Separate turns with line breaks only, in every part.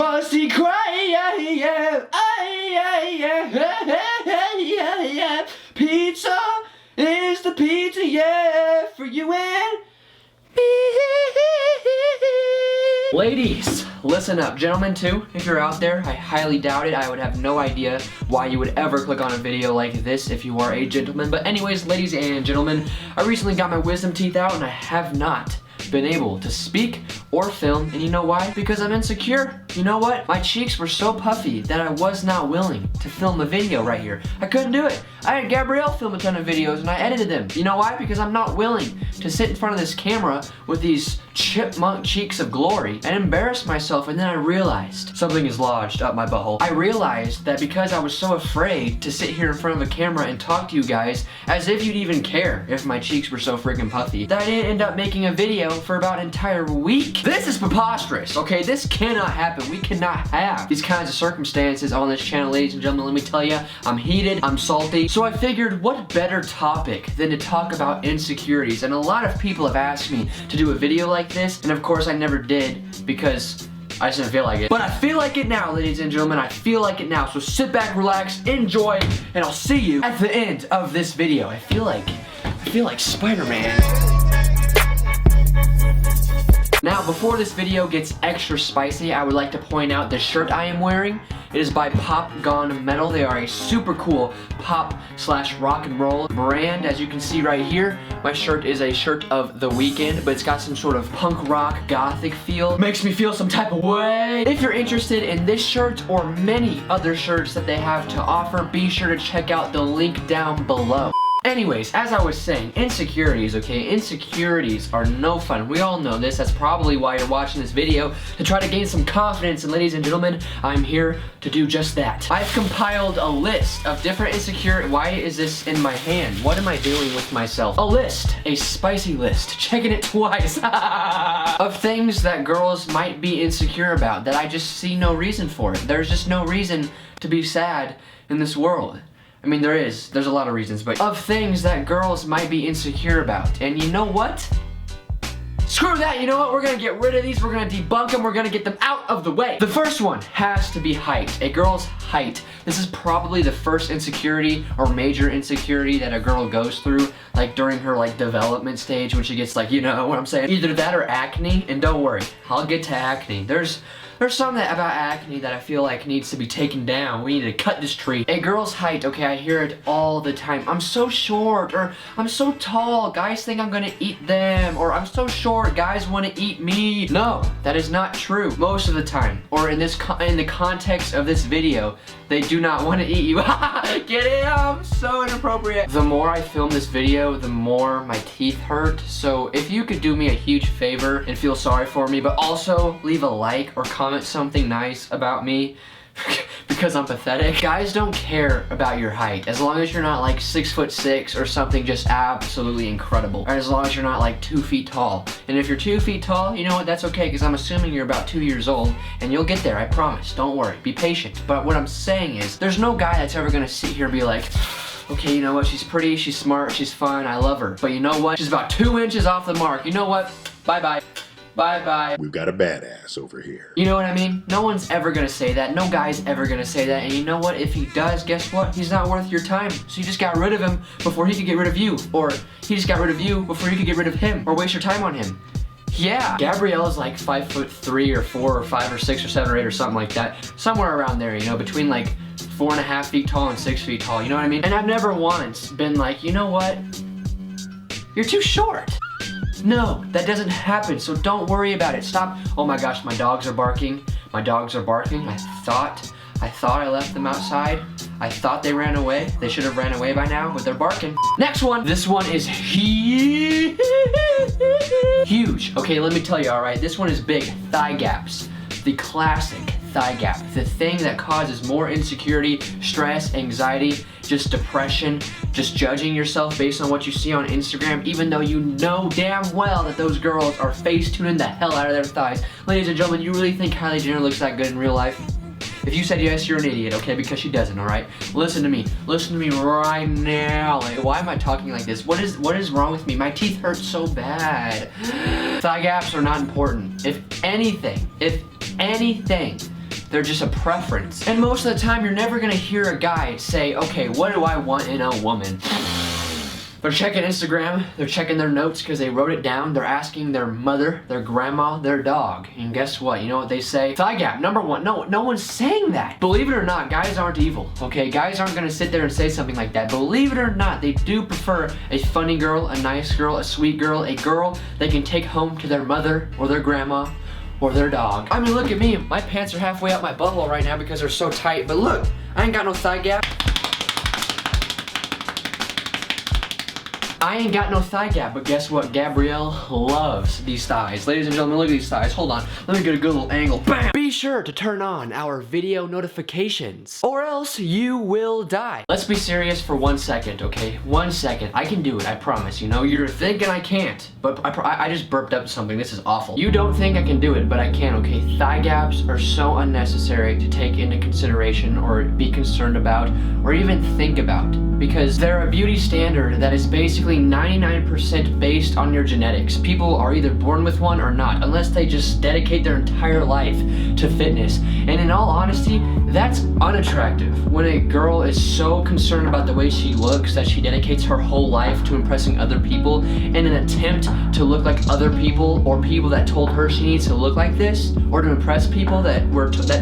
Rusty Crab, pizza is the pizza, yeah, for you and me. Ladies, listen up. Gentlemen too, if you're out there, I highly doubt it. I would have no idea why you would ever click on a video like this if you are a gentleman. But anyways, ladies and gentlemen, I recently got my wisdom teeth out and I have not been able to speak or film, and you know why? Because I'm insecure. You know what? My cheeks were so puffy that I was not willing to film a video right here. I couldn't do it. I had Gabrielle film a ton of videos and I edited them. You know why? Because I'm not willing to sit in front of this camera with these chipmunk cheeks of glory and embarrass myself. And then I realized something is lodged up my butthole. I realized that because I was so afraid to sit here in front of a camera and talk to you guys as if you'd even care if my cheeks were so freaking puffy, that I didn't end up making a video for about an entire week. This is preposterous, okay? This cannot happen. We cannot have these kinds of circumstances on this channel, ladies and gentlemen. Let me tell you, I'm heated, I'm salty. So I figured, what better topic than to talk about insecurities? And a lot of people have asked me to do a video like this, and of course I never did because I just didn't feel like it. But I feel like it now, ladies and gentlemen. I feel like it now. So sit back, relax, enjoy, and I'll see you at the end of this video. I feel like Spider-Man. Now, before this video gets extra spicy, I would like to point out the shirt I am wearing. It is by Pop Gone Metal. They are a super cool pop/rock and roll brand. As you can see right here, my shirt is a shirt of the weekend, but it's got some sort of punk rock gothic feel. Makes me feel some type of way. If you're interested in this shirt or many other shirts that they have to offer, be sure to check out the link down below. Anyways, as I was saying, insecurities, okay? Insecurities are no fun. We all know this. That's probably why you're watching this video, to try to gain some confidence. And ladies and gentlemen, I'm here to do just that. I've compiled a list of different insecurities. Why is this in my hand? What am I doing with myself? A list, a spicy list, checking it twice, of things that girls might be insecure about that I just see no reason for it. There's just no reason to be sad in this world. I mean, there's a lot of reasons, but of things that girls might be insecure about. And you know what? Screw that, you know what? We're gonna get rid of these, we're gonna debunk them, we're gonna get them out of the way. The first one has to be height, a girl's height. This is probably the first insecurity or major insecurity that a girl goes through, like during her like development stage when she gets like, you know what I'm saying? Either that or acne, and don't worry, I'll get to acne. There's something about acne that I feel like needs to be taken down. We need to cut this tree. A girl's height, okay, I hear it all the time. I'm so short, or I'm so tall, guys think I'm gonna eat them, or I'm so short, guys wanna eat me. No, that is not true most of the time. Or in the context of this video, they do not wanna eat you. Get it? I'm so inappropriate. The more I film this video, the more my teeth hurt. So if you could do me a huge favor and feel sorry for me, but also leave a like or comment something nice about me because I'm pathetic. Guys don't care about your height as long as you're not like 6'6" or something just absolutely incredible, or as long as you're not like 2 feet tall. And if you're 2 feet tall, you know what, that's okay, because I'm assuming you're about 2 years old and you'll get there, I promise. Don't worry, be patient. But what I'm saying is, there's no guy that's ever gonna sit here and be like, okay, you know what, she's pretty, she's smart, she's fun, I love her, but you know what, she's about 2 inches off the mark. You know what, bye-bye. Bye-bye.
We've got a badass over here.
You know what I mean? No one's ever gonna say that. No guy's ever gonna say that. And you know what? If he does, guess what? He's not worth your time. So you just got rid of him before he could get rid of you. Or he just got rid of you before you could get rid of him. Or waste your time on him. Yeah. Gabrielle's like 5'3" or 4 or 5 or 6 or 7 or 8 or something like that. Somewhere around there, you know, between like 4.5 feet tall and 6 feet tall. You know what I mean? And I've never once been like, you know what? You're too short. No, that doesn't happen, so don't worry about it. Stop. Oh my gosh, my dogs are barking. My dogs are barking. I thought I left them outside. I thought they ran away. They should have ran away by now, but they're barking. Next one. This one is huge. Okay, let me tell you, all right? This one is big. Thigh gaps. The classic thigh gap. The thing that causes more insecurity, stress, anxiety, just depression, just judging yourself based on what you see on Instagram, even though you know damn well that those girls are face tuning the hell out of their thighs. Ladies and gentlemen, you really think Kylie Jenner looks that good in real life? If you said yes, you're an idiot, okay? Because she doesn't, all right? Listen to me right now. Like, why am I talking like this? What is wrong with me? My teeth hurt so bad. Thigh gaps are not important. If anything, They're just a preference. And most of the time, you're never gonna hear a guy say, okay, what do I want in a woman? They're checking Instagram, they're checking their notes because they wrote it down, they're asking their mother, their grandma, their dog. And guess what? You know what they say? Thigh gap, number one. No one's saying that. Believe it or not, guys aren't evil, okay? Guys aren't gonna sit there and say something like that. Believe it or not, they do prefer a funny girl, a nice girl, a sweet girl, a girl they can take home to their mother or their grandma or their dog. I mean, look at me. My pants are halfway up my butthole right now because they're so tight, but look, I ain't got no thigh gap. I ain't got no thigh gap, but guess what? Gabrielle loves these thighs. Ladies and gentlemen, look at these thighs. Hold on. Let me get a good little angle. Bam! Be sure to turn on our video notifications, or else you will die. Let's be serious for 1 second, okay? 1 second. I can do it, I promise. You know, you're thinking I can't, but I just burped up something. This is awful. You don't think I can do it, but I can, okay? Thigh gaps are so unnecessary to take into consideration or be concerned about or even think about, because they're a beauty standard that is basically 99% based on your genetics. People are either born with one or not, unless they just dedicate their entire life to fitness. And in all honesty, that's unattractive. When a girl is so concerned about the way she looks that she dedicates her whole life to impressing other people in an attempt to look like other people, or people that told her she needs to look like this, or to impress people that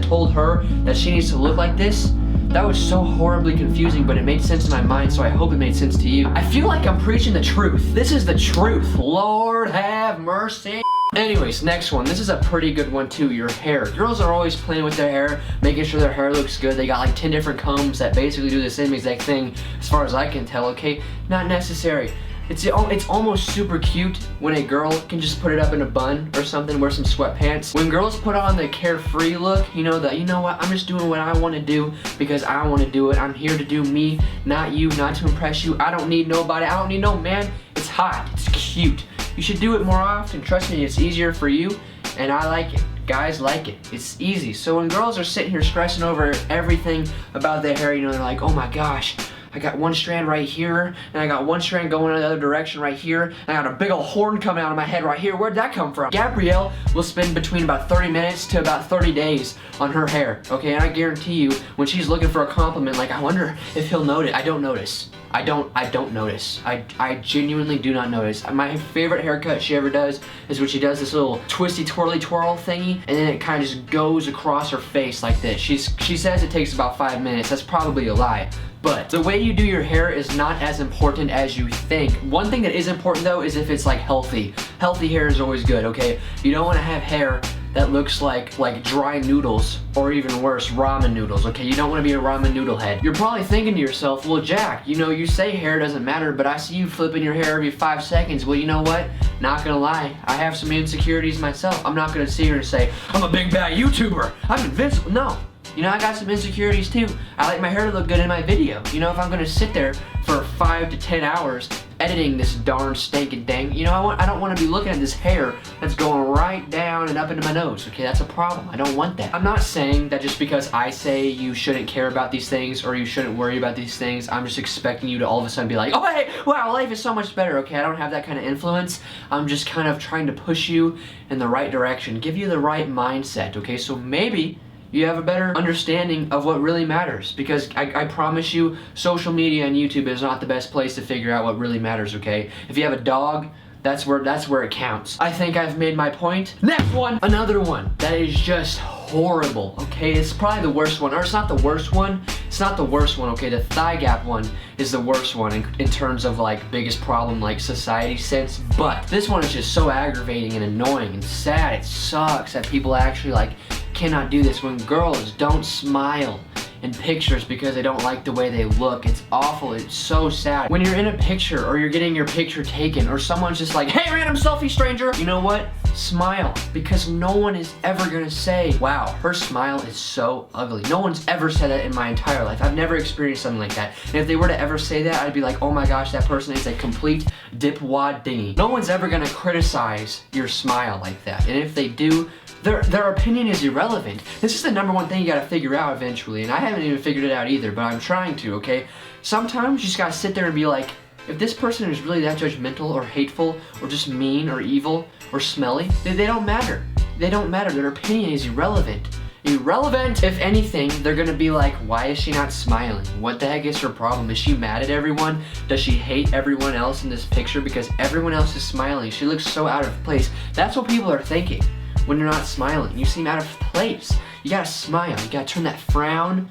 told her that she needs to look like this. That was so horribly confusing, but it made sense in my mind, so I hope it made sense to you. I feel like I'm preaching the truth. This is the truth. Lord have mercy. Anyways, next one. This is a pretty good one too, your hair. Girls are always playing with their hair, making sure their hair looks good. They got like 10 different combs that basically do the same exact thing, as far as I can tell, okay? Not necessary. It's almost super cute when a girl can just put it up in a bun or something, wear some sweatpants. When girls put on the carefree look, you know what, I'm just doing what I want to do because I want to do it. I'm here to do me, not you, not to impress you. I don't need nobody. I don't need no man. It's hot. It's cute. You should do it more often. Trust me, it's easier for you, and I like it. Guys like it. It's easy. So when girls are sitting here stressing over everything about their hair, you know, they're like, oh my gosh, I got one strand right here, and I got one strand going in the other direction right here, and I got a big old horn coming out of my head right here. Where'd that come from? Gabrielle will spend between about 30 minutes to about 30 days on her hair, okay? And I guarantee you, when she's looking for a compliment, like, I wonder if he'll notice. I don't notice. I don't notice. I genuinely do not notice. My favorite haircut she ever does is when she does this little twisty twirly twirl thingy, and then it kind of just goes across her face like this. She says it takes about 5 minutes. That's probably a lie. But the way you do your hair is not as important as you think. One thing that is important though is if it's like healthy. Healthy hair is always good, okay? You don't want to have hair that looks like dry noodles, or even worse, ramen noodles, okay? You don't want to be a ramen noodle head. You're probably thinking to yourself, well, Jack, you know, you say hair doesn't matter, but I see you flipping your hair every 5 seconds. Well, you know what? Not gonna lie, I have some insecurities myself. I'm not gonna sit here and say, I'm a big bad YouTuber, I'm invincible. No. You know, I got some insecurities too. I like my hair to look good in my video. You know, if I'm gonna sit there for 5 to 10 hours editing this darn stinking thing, you know, I don't want to be looking at this hair that's going right down and up into my nose, okay? That's a problem. I don't want that. I'm not saying that just because I say you shouldn't care about these things or you shouldn't worry about these things, I'm just expecting you to all of a sudden be like, oh, hey, wow, life is so much better, okay? I don't have that kind of influence. I'm just kind of trying to push you in the right direction, give you the right mindset, okay? So maybe you have a better understanding of what really matters, because I promise you, social media and YouTube is not the best place to figure out what really matters, okay? If you have a dog, that's where it counts. I think I've made my point. Next one! Another one that is just horrible, okay? It's probably the worst one, or it's not the worst one. It's not the worst one, okay? The thigh gap one is the worst one in terms of like biggest problem, like society sense, but this one is just so aggravating and annoying and sad. It sucks that people actually like cannot do this. When girls don't smile in pictures because they don't like the way they look, it's awful. It's so sad. When you're in a picture or you're getting your picture taken or someone's just like, hey, random selfie stranger, you know what? Smile, because no one is ever gonna say, wow, her smile is so ugly. No one's ever said that in my entire life. I've never experienced something like that. And if they were to ever say that, I'd be like, oh my gosh, that person is a complete dipwad dingy. No one's ever gonna criticize your smile like that. And if they do, their opinion is irrelevant. This is the number one thing you gotta figure out eventually, and I haven't even figured it out either, but I'm trying to, okay? Sometimes you just gotta sit there and be like, if this person is really that judgmental or hateful or just mean or evil or smelly, they don't matter. They don't matter. Their opinion is irrelevant. irrelevant. If anything, they're gonna be like, why is she not smiling? What the heck is her problem? Is she mad at everyone? Does she hate everyone else in this picture because everyone else is smiling? She looks so out of place. That's what people are thinking when you're not smiling. You seem out of place. You gotta smile. You gotta turn that frown.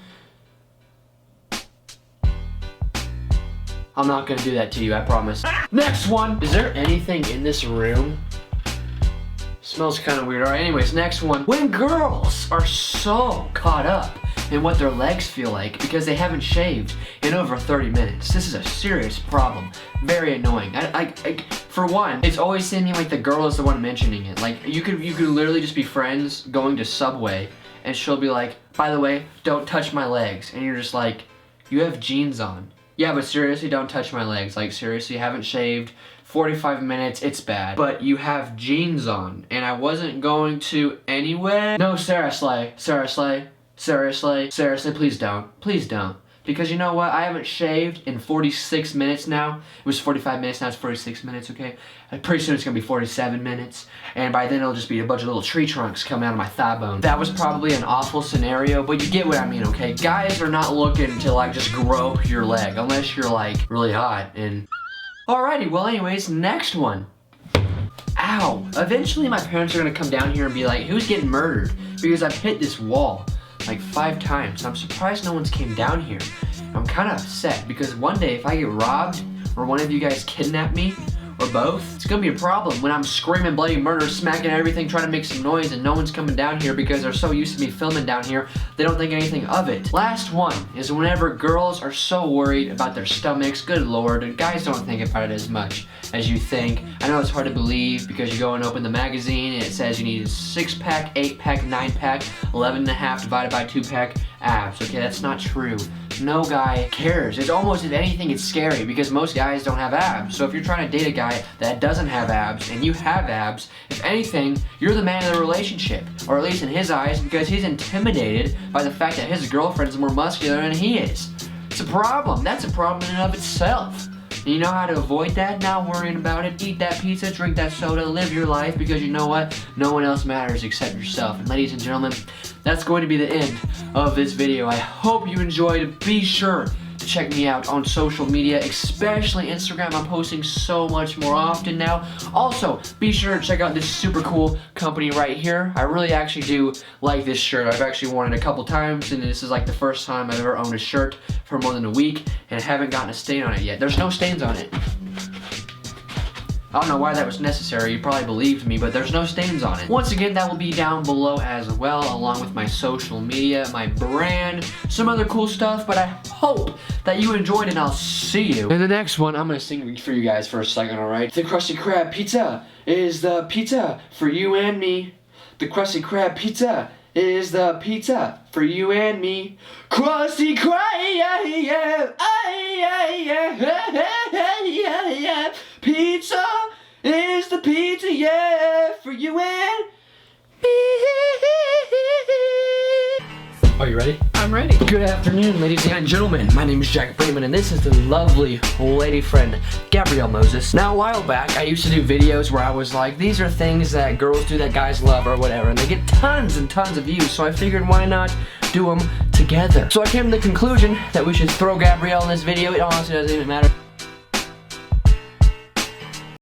I'm not gonna do that to you, I promise. Next one. Is there anything in this room? Smells kind of weird. Alright, anyways, next one. When girls are so caught up in what their legs feel like because they haven't shaved in over 30 minutes. This is a serious problem. Very annoying. For one, it's always seeming like the girl is the one mentioning it. Like, you could literally just be friends going to Subway and she'll be like, by the way, don't touch my legs. And you're just like, you have jeans on. Yeah, but seriously, don't touch my legs. Like, seriously, you haven't shaved. 45 minutes, it's bad. But you have jeans on, and I wasn't going to anyway. No, seriously, please don't. Please don't. Because you know what? I haven't shaved in 46 minutes now. It was 45 minutes, now it's 46 minutes, okay? And pretty soon it's gonna be 47 minutes. And by then it'll just be a bunch of little tree trunks coming out of my thigh bone. That was probably an awful scenario, but you get what I mean, okay? Guys are not looking to like just grow your leg, unless you're like really hot and... Alrighty, well anyways, next one. Ow. Eventually my parents are gonna come down here and be like, who's getting murdered? Because I've hit this wall like 5 times. I'm surprised no one's came down here. I'm kind of upset because one day if I get robbed or one of you guys kidnap me or both, it's gonna be a problem when I'm screaming bloody murder, smacking everything, trying to make some noise and no one's coming down here because they're so used to me filming down here, they don't think anything of it. Last one is whenever girls are so worried about their stomachs, good lord, and guys don't think about it as much as you think. I know it's hard to believe because you go and open the magazine and it says you need a 6-pack, 8-pack, 9-pack, 11.5 divided by 2-pack abs. Okay, that's not true. No guy cares. It's almost, if anything, it's scary because most guys don't have abs. So if you're trying to date a guy that doesn't have abs and you have abs, if anything, you're the man of the relationship. Or at least in his eyes, because he's intimidated by the fact that his girlfriend's more muscular than he is. It's a problem. That's a problem in and of itself. And you know how to avoid that? Not worrying about it. Eat that pizza, drink that soda, live your life because you know what? No one else matters except yourself. And ladies and gentlemen, that's going to be the end of this video. I hope you enjoyed. Be sure to check me out on social media, especially Instagram. I'm posting so much more often now. Also, be sure to check out this super cool company right here. I really actually do like this shirt. I've actually worn it a couple times, and this is like the first time I've ever owned a shirt for more than a week, and I haven't gotten a stain on it yet. There's no stains on it. I don't know why that was necessary, you probably believed me, but there's no stains on it. Once again, that will be down below as well, along with my social media, my brand, some other cool stuff, but I hope that you enjoyed and I'll see you in the next one. I'm gonna sing for you guys for a second, alright? The Krusty Krab pizza is the pizza for you and me. The Krusty Krab pizza is the pizza for you and me. Krusty Krab, pizza is the pizza, yeah, for you and me. Are you ready?
I'm ready.
Good afternoon, ladies and gentlemen. My name is Jack Brinkman, and this is the lovely lady friend, Gabrielle Moses. Now, a while back, I used to do videos where I was like, these are things that girls do that guys love or whatever, and they get tons and tons of views, so I figured why not do them together. So I came to the conclusion that we should throw Gabrielle in this video. It honestly doesn't even matter.